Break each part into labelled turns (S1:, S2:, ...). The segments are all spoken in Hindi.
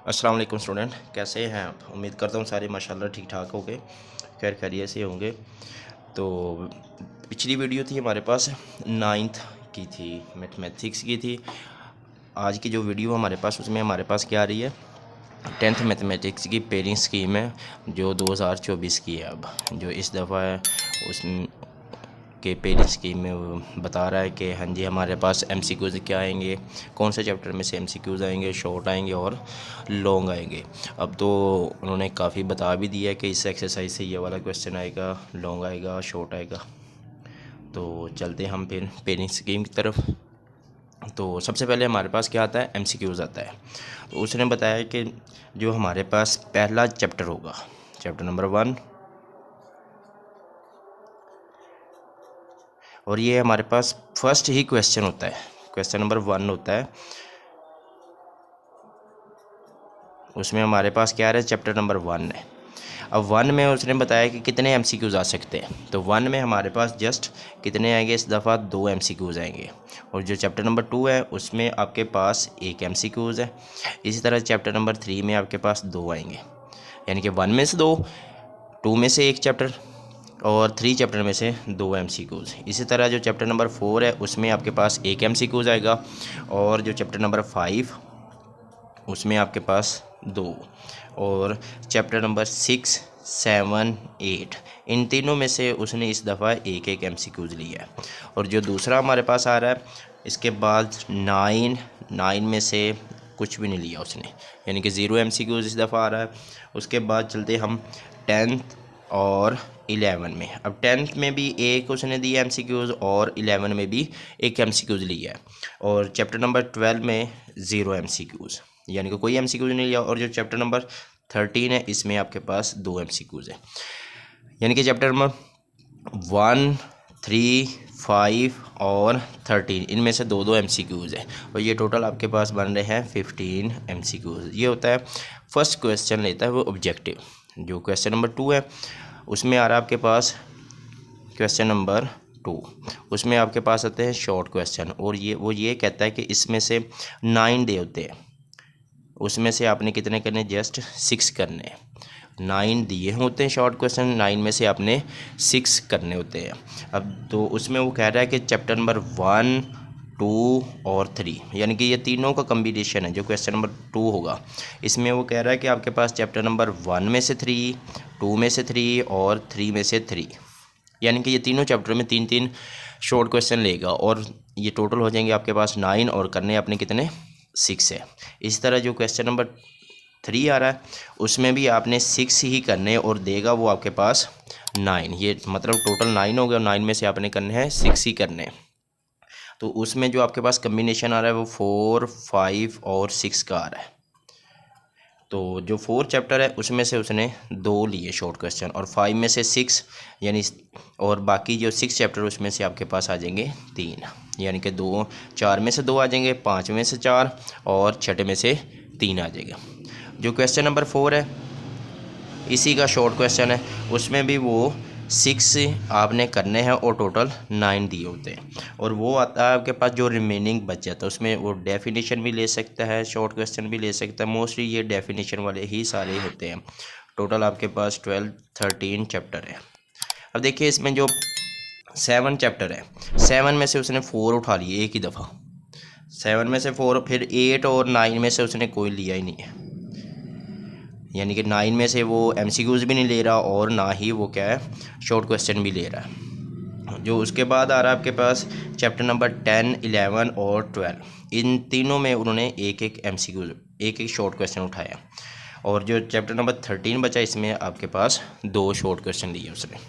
S1: अस्सलाम वालेकुम स्टूडेंट, कैसे हैं आप? उम्मीद करता हूँ सारे माशाल्लाह ठीक ठाक होंगे, खैर खैरियत से होंगे। तो पिछली वीडियो थी हमारे पास 9th की थी, मैथमेटिक्स की थी। आज की जो वीडियो हमारे पास उसमें हमारे पास क्या आ रही है, 10th मैथमेटिक्स की पेयरिंग स्कीम है जो 2024 की है। अब जो इस दफ़ा है उस के पेयरिंग स्कीम में वो बता रहा है कि हाँ जी हमारे पास एमसीक्यूज़ क्या आएंगे, कौन से चैप्टर में से एमसीक्यूज़ आएंगे, शॉर्ट आएंगे और लॉन्ग आएंगे। अब तो उन्होंने काफ़ी बता भी दिया है कि इस एक्सरसाइज से ये वाला क्वेश्चन आएगा, लॉन्ग आएगा, शॉर्ट आएगा। तो चलते हम फिर पेयरिंग स्कीम की तरफ। तो सबसे पहले हमारे पास क्या आता है, एमसीक्यूज़ आता है। तो उसने बताया कि जो हमारे पास पहला चैप्टर होगा, चैप्टर नंबर 1, और ये हमारे पास फर्स्ट ही क्वेश्चन होता है, क्वेश्चन नंबर 1 होता है। उसमें हमारे पास क्या है, चैप्टर नंबर 1 है। अब 1 में उसने बताया कि कितने एमसीक्यूज़ आ सकते हैं। तो 1 में हमारे पास जस्ट कितने आएंगे, इस दफ़ा 2 एमसीक्यूज़ आएंगे। और जो चैप्टर नंबर 2 है उसमें आपके पास 1 एमसीक्यूज़ है। इसी तरह चैप्टर नंबर 3 में आपके पास 2 आएंगे, यानी कि 1 में से 2, 2 में से 1 चैप्टर और 3 चैप्टर में से 2 एमसीक्यूज़। इसी तरह जो चैप्टर नंबर 4 है उसमें आपके पास 1 एमसीक्यूज़ आएगा। और जो चैप्टर नंबर 5 उसमें आपके पास 2। और चैप्टर नंबर 6, 7, 8 इन तीनों में से उसने इस दफ़ा एक एक एमसीक्यूज़ लिया है। और जो दूसरा हमारे पास आ रहा है इसके बाद 9 में से कुछ भी नहीं लिया उसने, यानी कि 0 एमसीक्यूज़ इस दफ़ा आ रहा है। उसके बाद चलते हम 10th और 11 में। अब 10th में भी एक उसने दिया एमसीक्यूज़ और 11 में भी एक एमसीक्यूज़ लिया है। और चैप्टर नंबर 12 में 0 एमसीक्यूज़, यानी कि कोई एमसीक्यूज़ नहीं लिया। और जो चैप्टर नंबर 13 है इसमें आपके पास 2 एमसीक्यूज़ है, यानी कि चैप्टर नंबर 1, 3, 5 और 13 इनमें से 2 एमसीक्यूज़ है। और ये टोटल आपके पास बन रहे हैं 15 एमसीक्यूज़। ये होता है फर्स्ट क्वेश्चन, लेता है वो ऑब्जेक्टिव। जो क्वेश्चन नंबर 2 है उसमें आ रहा है आपके पास क्वेश्चन नंबर 2, उसमें आपके पास आते हैं शॉर्ट क्वेश्चन। और ये कहता है कि इसमें से 9 दे होते हैं, उसमें से आपने कितने करने, जस्ट 6 करने हैं। 9 दिए होते हैं शॉर्ट क्वेश्चन, 9 में से आपने 6 करने होते हैं। अब तो उसमें वो कह रहा है कि चैप्टर नंबर 1, 2 और 3, यानी कि ये तीनों का कम्बिनेशन है जो क्वेश्चन नंबर 2 होगा। इसमें वो कह रहा है कि आपके पास चैप्टर नंबर 1 में से 3, 2 में से 3 और 3 में से 3, यानी कि ये तीनों चैप्टर में 3-3 शॉर्ट क्वेश्चन लेगा। और ये टोटल हो जाएंगे आपके पास 9 और करने अपने कितने, 6 है। इस तरह जो क्वेश्चन नंबर 3 आ रहा है उसमें भी आपने 6 ही करने और देगा वो आपके पास 9, ये मतलब टोटल 9 हो गया। 9 में से आपने करने हैं 6 ही करने। तो उसमें जो आपके पास कम्बिनेशन आ रहा है वो 4, 5 और 6 का आ रहा है। तो जो 4 चैप्टर है उसमें से उसने 2 लिए शॉर्ट क्वेश्चन और 5 में से 6, यानी और बाकी जो 6 चैप्टर उसमें से आपके पास आ जाएंगे 3, यानी कि 2, 4 में से 2 आ जाएंगे, 5 में से 4 और 6 में से 3 आ जाएगा। जो क्वेश्चन नंबर 4 है इसी का शॉर्ट क्वेश्चन है, उसमें भी वो 6 आपने करने हैं और टोटल 9 दिए होते हैं। और वो आता है आपके पास जो रिमेनिंग बच जाता है उसमें वो डेफिनेशन भी ले सकता है, शॉर्ट क्वेश्चन भी ले सकता है। मोस्टली ये डेफिनेशन वाले ही सारे होते हैं। टोटल आपके पास 12, 13 चैप्टर है। अब देखिए इसमें जो 7 चैप्टर है, 7 में से उसने 4 उठा लिए एक ही दफ़ा, 7 में से 4, फिर 8 और 9 में से उसने कोई लिया ही नहीं है, यानी कि 9 में से वो एमसीक्यूज़ भी नहीं ले रहा और ना ही वो क्या है, शॉर्ट क्वेश्चन भी ले रहा है। जो उसके बाद आ रहा है आपके पास चैप्टर नंबर 10, 11 और 12, इन तीनों में उन्होंने एक एक एमसीक्यूज़, एक एक शॉर्ट क्वेश्चन उठाया। और जो चैप्टर नंबर 13 बचा इसमें आपके पास 2 शॉर्ट क्वेश्चन लिए उसने।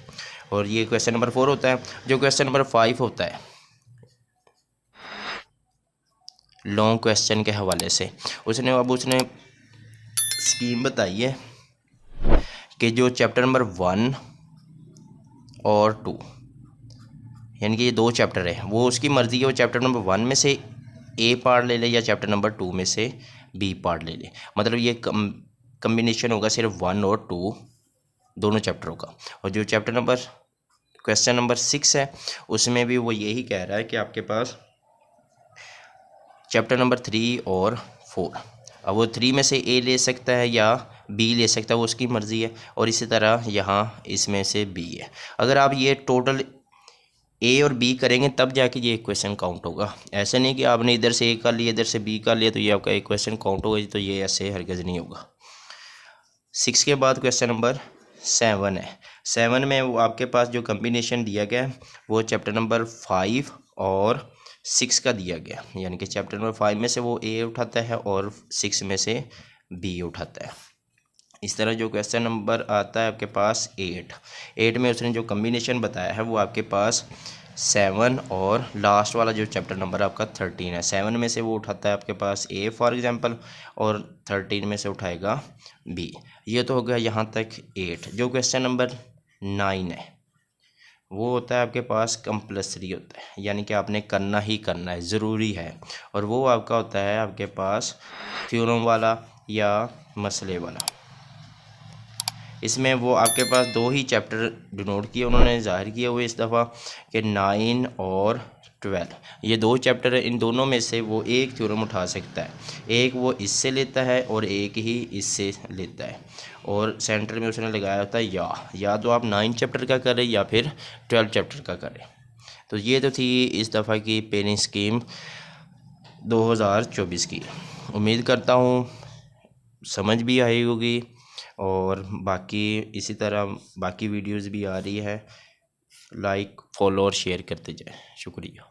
S1: और ये क्वेश्चन नंबर 4 होता है। जो क्वेश्चन नंबर 5 होता है लॉन्ग क्वेश्चन के हवाले से, उसने स्कीम बताई है कि जो चैप्टर नंबर 1 और 2, यानी कि ये 2 चैप्टर है, वो उसकी मर्ज़ी है, वो चैप्टर नंबर 1 में से ए पार्ट ले ले या चैप्टर नंबर 2 में से बी पार्ट ले ले। मतलब ये कम्बिनेशन होगा सिर्फ 1 और 2 दोनों चैप्टरों का। और जो चैप्टर नंबर क्वेश्चन नंबर 6 है उसमें भी वो यही कह रहा है कि आपके पास चैप्टर नंबर 3 और 4। अब वो 3 में से ए ले सकता है या बी ले सकता है, वो उसकी मर्ज़ी है। और इसी तरह यहाँ इसमें से बी है। अगर आप ये टोटल ए और बी करेंगे तब जाके ये इक्वेशन काउंट होगा। ऐसे नहीं कि आपने इधर से ए कर लिया इधर से बी कर लिया तो ये आपका इक्वेशन काउंट होगा, तो ये ऐसे हरगिज़ नहीं होगा। 6 के बाद क्वेश्चन नंबर 7 है। 7 में वो आपके पास जो कम्बिनेशन दिया गया है वो चैप्टर नंबर 5 और 6 का दिया गया, यानी कि चैप्टर नंबर 5 में से वो ए उठाता है और 6 में से बी उठाता है। इस तरह जो क्वेश्चन नंबर आता है आपके पास 8 में उसने जो कम्बिनेशन बताया है वो आपके पास 7 और लास्ट वाला जो चैप्टर नंबर आपका 13 है। 7 में से वो उठाता है आपके पास ए फॉर एग्जांपल और 13 में से उठाएगा बी। ये तो हो गया यहाँ तक 8। जो क्वेश्चन नंबर 9 है वो होता है आपके पास कंपल्सरी होता है, यानी कि आपने करना ही करना है, ज़रूरी है। और वो आपका होता है आपके पास थ्योरम वाला या मसले वाला। इसमें वो आपके पास 2 ही चैप्टर डिनोट किए उन्होंने, ज़ाहिर किए हुए इस दफ़ा कि 9 और 12 ये 2 चैप्टर है। इन दोनों में से वो एक थ्योरम उठा सकता है, एक वो इससे लेता है और एक ही इससे लेता है। और सेंटर में उसने लगाया होता है या तो आप 9 चैप्टर का करें या फिर 12 चैप्टर का करें। तो ये तो थी इस दफ़ा की पेनिंग स्कीम 2024 की। उम्मीद करता हूँ समझ भी आई होगी और बाकी इसी तरह बाकी वीडियोज़ भी आ रही है। लाइक फॉलो और शेयर करते जाएं। शुक्रिया।